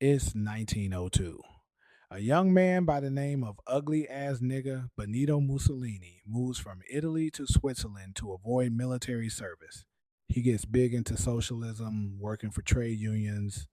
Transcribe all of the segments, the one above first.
It's 1902. A young man by the name of ugly ass nigga Benito Mussolini moves from Italy to Switzerland to avoid military service. He gets big into socialism, working for trade unions,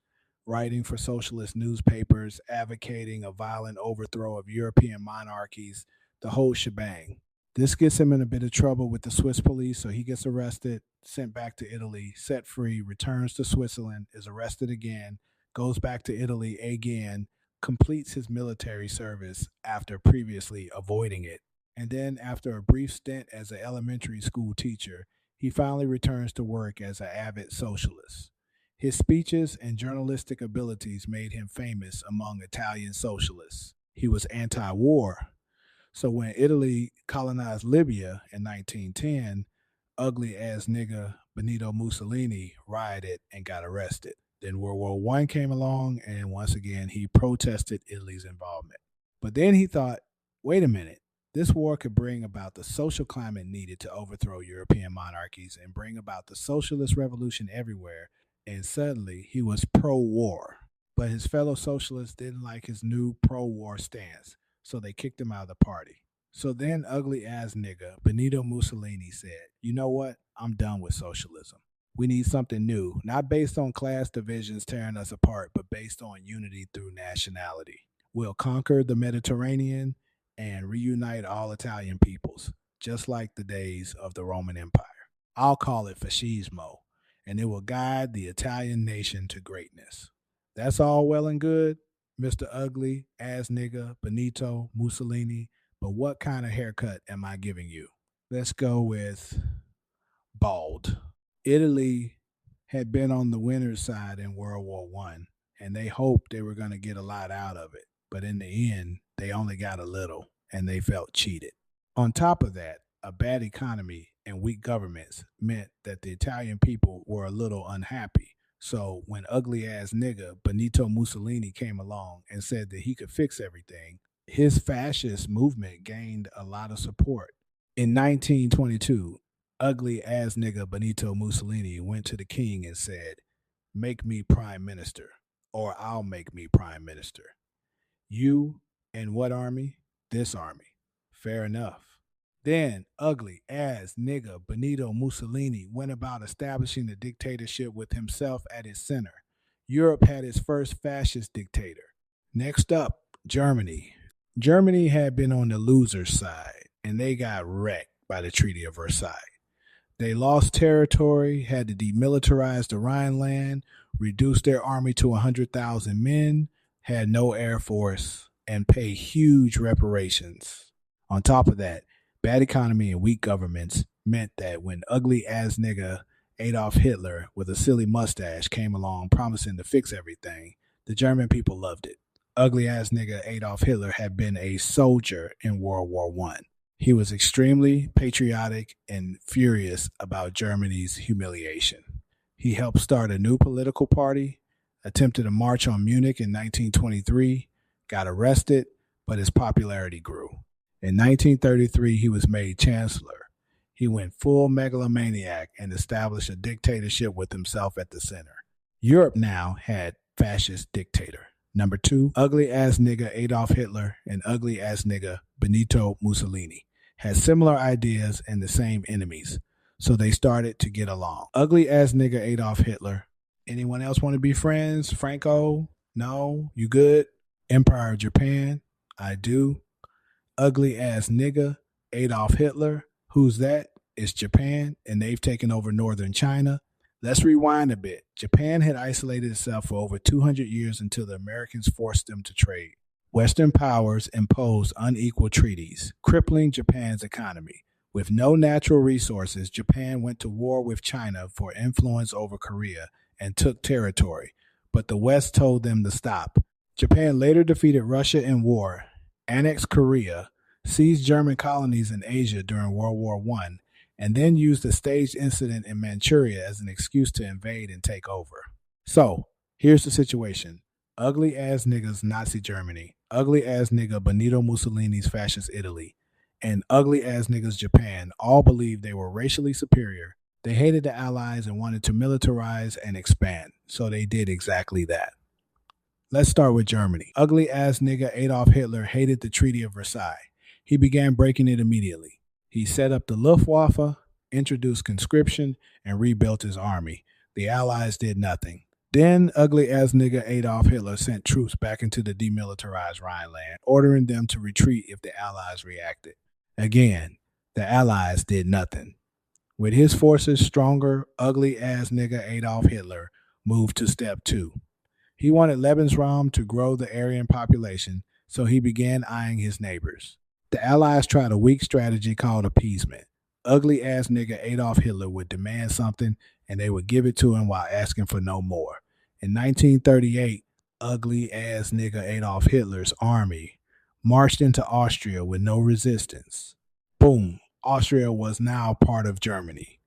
writing for socialist newspapers, advocating a violent overthrow of European monarchies, the whole shebang. This gets him in a bit of trouble with the Swiss police, so he gets arrested, sent back to Italy, set free, returns to Switzerland, is arrested again, goes back to Italy again, completes his military service after previously avoiding it. And then, after a brief stint as an elementary school teacher, he finally returns to work as an avid socialist. His speeches and journalistic abilities made him famous among Italian socialists. He was anti war, so when Italy colonized Libya in 1910, ugly ass nigga Benito Mussolini rioted and got arrested. Then World War One came along, and once again he protested Italy's involvement. But then he thought, wait a minute, this war could bring about the social climate needed to overthrow European monarchies and bring about the socialist revolution everywhere. And suddenly he was pro war. But his fellow socialists didn't like his new pro war stance, so they kicked him out of the party. So then, ugly ass nigga Benito Mussolini said, you know what? I'm done with socialism. We need something new, not based on class divisions tearing us apart, but based on unity through nationality. We'll conquer the Mediterranean and reunite all Italian peoples, just like the days of the Roman Empire. I'll call it fascismo, and it will guide the Italian nation to greatness. That's all well and good, Mr. Ugly ass nigga Benito Mussolini, but what kind of haircut am I giving you? Let's go with bald. Italy had been on the winner's side in World War One, and they hoped they were going to get a lot out of it. But in the end, they only got a little, and they felt cheated. On top of that, a bad economy and weak governments meant that the Italian people were a little unhappy. So when ugly ass nigga Benito Mussolini came along and said that he could fix everything, his fascist movement gained a lot of support. In 1922, ugly ass nigga Benito Mussolini went to the king and said, make me prime minister, or I'll make me prime minister. You and what army? This army. Fair enough. Then ugly ass nigga Benito Mussolini went about establishing the dictatorship with himself at its center. Europe had its first fascist dictator. Next up, Germany. Germany had been on the loser's side, and they got wrecked by the Treaty of Versailles. They lost territory, had to demilitarize the Rhineland, reduce their army to 100,000 men, had no air force, and pay huge reparations. On top of that, bad economy and weak governments meant that when ugly ass nigga Adolf Hitler with a silly mustache came along promising to fix everything, the German people loved it. Ugly ass nigga Adolf Hitler had been a soldier in World War One. He was extremely patriotic and furious about Germany's humiliation. He helped start a new political party, attempted a march on Munich in 1923, got arrested, but his popularity grew. In 1933, he was made chancellor. He went full megalomaniac and established a dictatorship with himself at the center. Europe now had fascist dictator. Number two, ugly ass nigga Adolf Hitler and ugly ass nigga Benito Mussolini had similar ideas and the same enemies, so they started to get along. Ugly ass nigga Adolf Hitler. Anyone else want to be friends? Franco? No? You good? Empire of Japan? I do. Ugly ass nigga Adolf Hitler. Who's that? It's Japan, and they've taken over northern China. Let's rewind a bit. Japan had isolated itself for over 200 years until the Americans forced them to trade. Western powers imposed unequal treaties, crippling Japan's economy. With no natural resources, Japan went to war with China for influence over Korea and took territory, but the West told them to stop. Japan later defeated Russia in war, annexed Korea, seized German colonies in Asia during World War I, and then used a staged incident in Manchuria as an excuse to invade and take over. So, here's the situation. Ugly ass niggas Nazi Germany, ugly ass nigga Benito Mussolini's fascist Italy, and ugly ass niggas Japan all believed they were racially superior. They hated the Allies and wanted to militarize and expand, so they did exactly that. Let's start with Germany. Ugly ass nigga Adolf Hitler hated the Treaty of Versailles. He began breaking it immediately. He set up the Luftwaffe, introduced conscription, and rebuilt his army. The Allies did nothing. Then ugly ass nigga Adolf Hitler sent troops back into the demilitarized Rhineland, ordering them to retreat if the Allies reacted. Again, the Allies did nothing. With his forces stronger, ugly ass nigga Adolf Hitler moved to step two. He wanted Lebensraum to grow the Aryan population, so he began eyeing his neighbors. The Allies tried a weak strategy called appeasement. Ugly ass nigga Adolf Hitler would demand something and they would give it to him while asking for no more. In 1938, ugly ass nigga Adolf Hitler's army marched into Austria with no resistance. Boom, Austria was now part of Germany.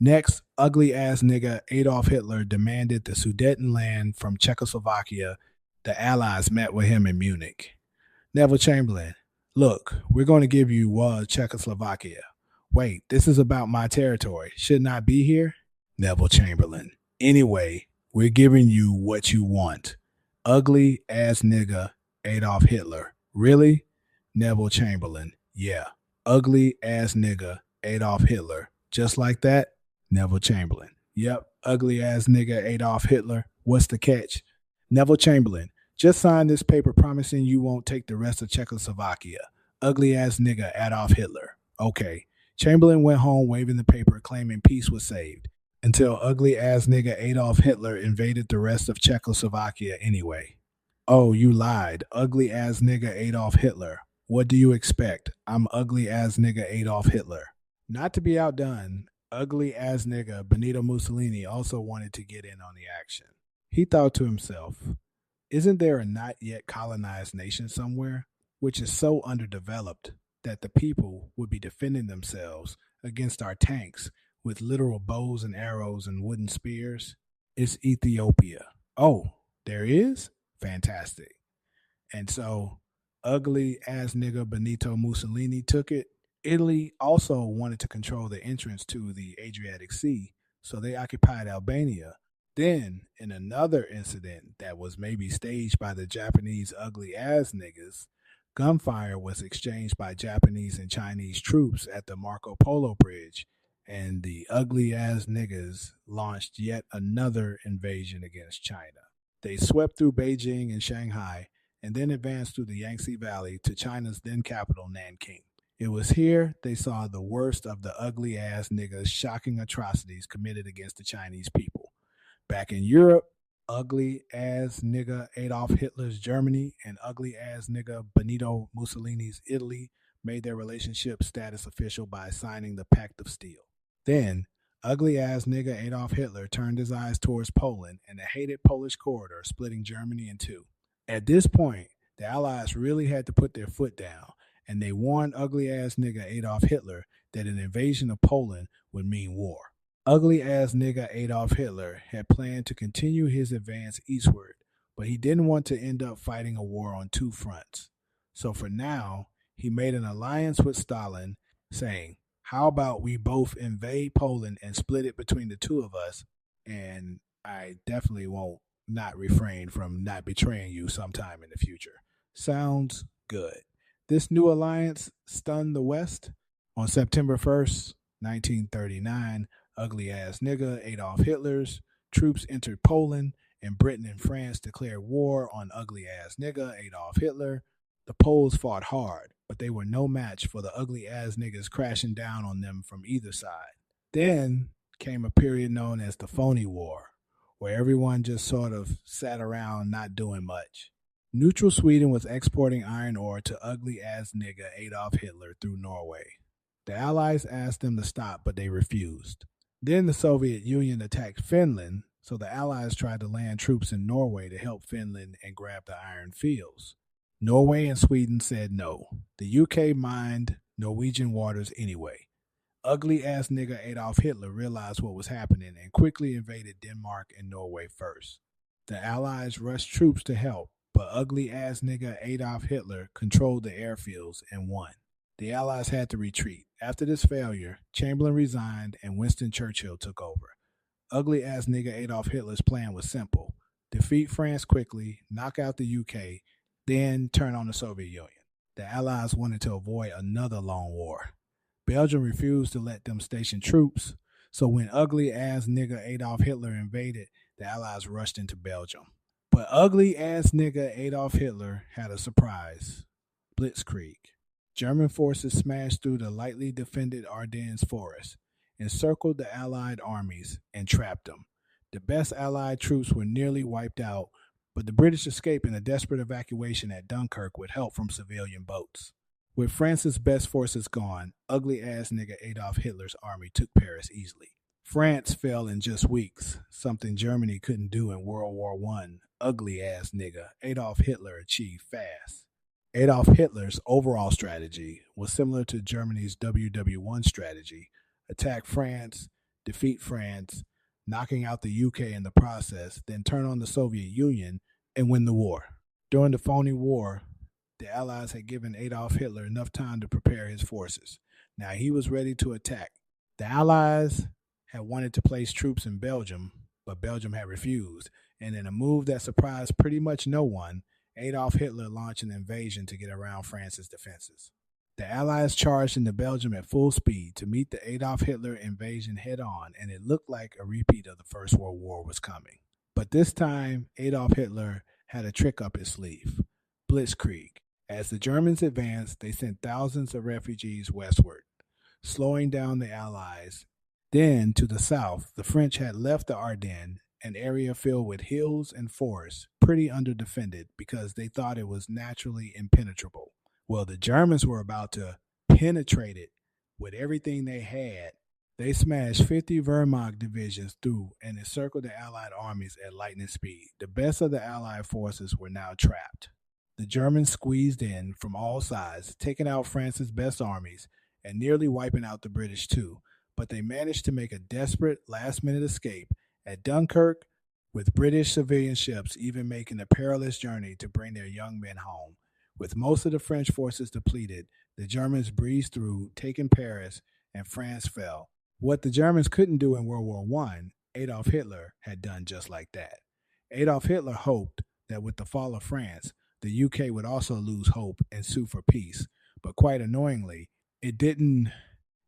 Next, ugly ass nigga Adolf Hitler demanded the Sudetenland from Czechoslovakia. The Allies met with him in Munich. Neville Chamberlain, look, we're going to give you Czechoslovakia. Wait, this is about my territory. Shouldn't I be here? Neville Chamberlain, anyway, we're giving you what you want. Ugly ass nigga Adolf Hitler. Really? Neville Chamberlain, yeah. Ugly ass nigga Adolf Hitler. Just like that? Neville Chamberlain. Yep, ugly ass nigga Adolf Hitler. What's the catch? Neville Chamberlain. Just sign this paper promising you won't take the rest of Czechoslovakia. Ugly ass nigga Adolf Hitler. Okay. Chamberlain went home waving the paper, claiming peace was saved, until ugly ass nigga Adolf Hitler invaded the rest of Czechoslovakia anyway. Oh, you lied. Ugly ass nigga Adolf Hitler. What do you expect? I'm ugly ass nigga Adolf Hitler. Not to be outdone, ugly ass nigga Benito Mussolini also wanted to get in on the action. He thought to himself, isn't there a not yet colonized nation somewhere, which is so underdeveloped that the people would be defending themselves against our tanks with literal bows and arrows and wooden spears? It's Ethiopia. Oh, there is? Fantastic. And so, ugly ass nigga Benito Mussolini took it. Italy also wanted to control the entrance to the Adriatic Sea, so they occupied Albania. Then, in another incident that was maybe staged by the Japanese ugly ass niggas, gunfire was exchanged by Japanese and Chinese troops at the Marco Polo Bridge, and the ugly ass niggas launched yet another invasion against China. They swept through Beijing and Shanghai, and then advanced through the Yangtze Valley to China's then capital, Nanking. It was here they saw the worst of the ugly ass niggas' shocking atrocities committed against the Chinese people. Back in Europe, ugly ass nigga Adolf Hitler's Germany and ugly ass nigga Benito Mussolini's Italy made their relationship status official by signing the Pact of Steel. Then, ugly ass nigga Adolf Hitler turned his eyes towards Poland and the hated Polish corridor, splitting Germany in two. At this point, the Allies really had to put their foot down, and they warned ugly ass nigga Adolf Hitler that an invasion of Poland would mean war. Ugly ass nigga Adolf Hitler had planned to continue his advance eastward, but he didn't want to end up fighting a war on two fronts. So for now, he made an alliance with Stalin, saying, how about we both invade Poland and split it between the two of us, and I definitely won't not refrain from not betraying you sometime in the future. Sounds good. This new alliance stunned the West. On September 1st, 1939, ugly ass nigga Adolf Hitler's troops entered Poland, and Britain and France declared war on ugly ass nigga Adolf Hitler. The Poles fought hard, but they were no match for the ugly ass niggas crashing down on them from either side. Then came a period known as the Phony War, where everyone just sort of sat around not doing much. Neutral Sweden was exporting iron ore to ugly ass nigga Adolf Hitler through Norway. The Allies asked them to stop, but they refused. Then the Soviet Union attacked Finland, so the Allies tried to land troops in Norway to help Finland and grab the iron fields. Norway and Sweden said no. The UK mined Norwegian waters anyway. Ugly ass nigga Adolf Hitler realized what was happening and quickly invaded Denmark and Norway first. The Allies rushed troops to help, but ugly ass nigga Adolf Hitler controlled the airfields and won. The Allies had to retreat. After this failure, Chamberlain resigned and Winston Churchill took over. Ugly ass nigga Adolf Hitler's plan was simple. defeat France quickly, knock out the UK, then turn on the Soviet Union. The Allies wanted to avoid another long war. Belgium refused to let them station troops, so when ugly ass nigga Adolf Hitler invaded, the Allies rushed into Belgium. But ugly ass nigga Adolf Hitler had a surprise. Blitzkrieg. German forces smashed through the lightly defended Ardennes forest, encircled the Allied armies, and trapped them. The best Allied troops were nearly wiped out, but the British escaped in a desperate evacuation at Dunkirk with help from civilian boats. With France's best forces gone, ugly ass nigga Adolf Hitler's army took Paris easily. France fell in just weeks, something Germany couldn't do in World War I. Ugly ass nigga Adolf Hitler achieved fast. Adolf Hitler's overall strategy was similar to Germany's WW1 strategy: attack France, defeat France, knocking out the UK in the process, then turn on the Soviet Union and win the war. During the phony war, the Allies had given Adolf Hitler enough time to prepare his forces. Now he was ready to attack. The Allies had wanted to place troops in Belgium, but Belgium had refused, and in a move that surprised pretty much no one, Adolf Hitler launched an invasion to get around France's defenses. The Allies charged into Belgium at full speed to meet the Adolf Hitler invasion head-on, and it looked like a repeat of the First World War was coming. But this time, Adolf Hitler had a trick up his sleeve: Blitzkrieg. As the Germans advanced, they sent thousands of refugees westward, slowing down the Allies. Then, to the south, the French had left the Ardennes, an area filled with hills and forests, pretty underdefended because they thought it was naturally impenetrable. Well, the Germans were about to penetrate it with everything they had. They smashed 50 Wehrmacht divisions through and encircled the Allied armies at lightning speed. The best of the Allied forces were now trapped. The Germans squeezed in from all sides, taking out France's best armies and nearly wiping out the British too. But they managed to make a desperate last-minute escape at Dunkirk, with British civilian ships even making a perilous journey to bring their young men home. With most of the French forces depleted, the Germans breezed through, taking Paris, and France fell. What the Germans couldn't do in World War I, Adolf Hitler had done just like that. Adolf Hitler hoped that with the fall of France, the UK would also lose hope and sue for peace, but quite annoyingly, it didn't,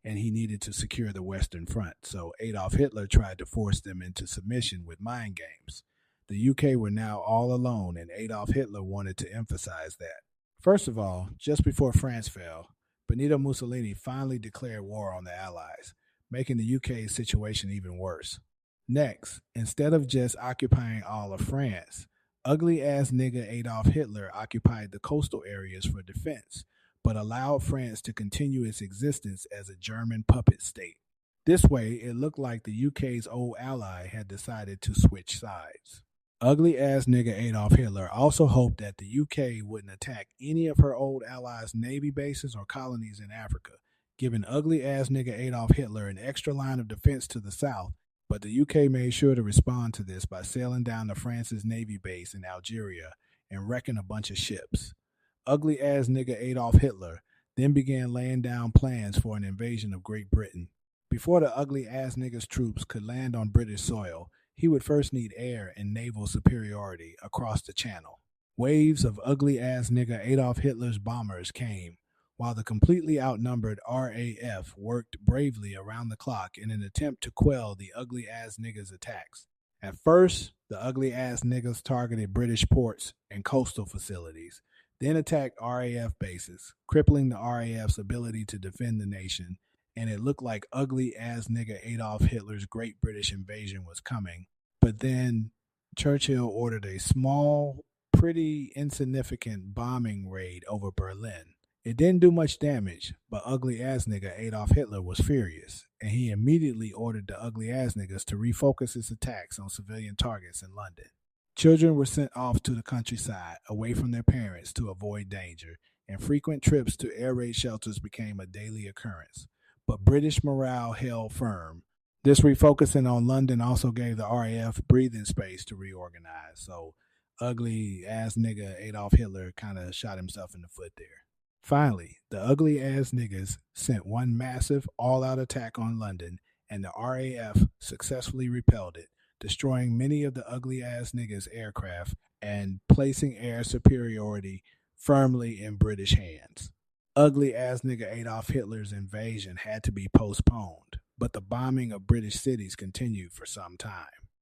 and he needed to secure the Western Front, so Adolf Hitler tried to force them into submission with mind games. The UK were now all alone, and Adolf Hitler wanted to emphasize that. First of all, just before France fell, Benito Mussolini finally declared war on the Allies, making the UK's situation even worse. Next, instead of just occupying all of France, ugly-ass nigga Adolf Hitler occupied the coastal areas for defense, but allowed France to continue its existence as a German puppet state. This way, it looked like the UK's old ally had decided to switch sides. Ugly-ass nigga Adolf Hitler also hoped that the UK wouldn't attack any of her old allies' navy bases or colonies in Africa, giving ugly-ass nigga Adolf Hitler an extra line of defense to the south, but the UK made sure to respond to this by sailing down to France's navy base in Algeria and wrecking a bunch of ships. Ugly-ass nigga Adolf Hitler then began laying down plans for an invasion of Great Britain. Before the ugly-ass nigga's troops could land on British soil, he would first need air and naval superiority across the channel. Waves of ugly-ass nigga Adolf Hitler's bombers came, while the completely outnumbered RAF worked bravely around the clock in an attempt to quell the ugly-ass nigga's attacks. At first, the ugly-ass niggas targeted British ports and coastal facilities, then attacked RAF bases, crippling the RAF's ability to defend the nation, and it looked like ugly-ass nigga Adolf Hitler's Great British invasion was coming. But then Churchill ordered a small, pretty insignificant bombing raid over Berlin. It didn't do much damage, but ugly-ass nigga Adolf Hitler was furious, and he immediately ordered the ugly-ass niggas to refocus his attacks on civilian targets in London. Children were sent off to the countryside, away from their parents, to avoid danger, and frequent trips to air raid shelters became a daily occurrence. But British morale held firm. This refocusing on London also gave the RAF breathing space to reorganize, so ugly-ass nigga Adolf Hitler kind of shot himself in the foot there. Finally, the ugly-ass niggas sent one massive, all-out attack on London, and the RAF successfully repelled it, destroying many of the ugly ass niggas' aircraft and placing air superiority firmly in British hands. Ugly ass nigga Adolf Hitler's invasion had to be postponed, but the bombing of British cities continued for some time.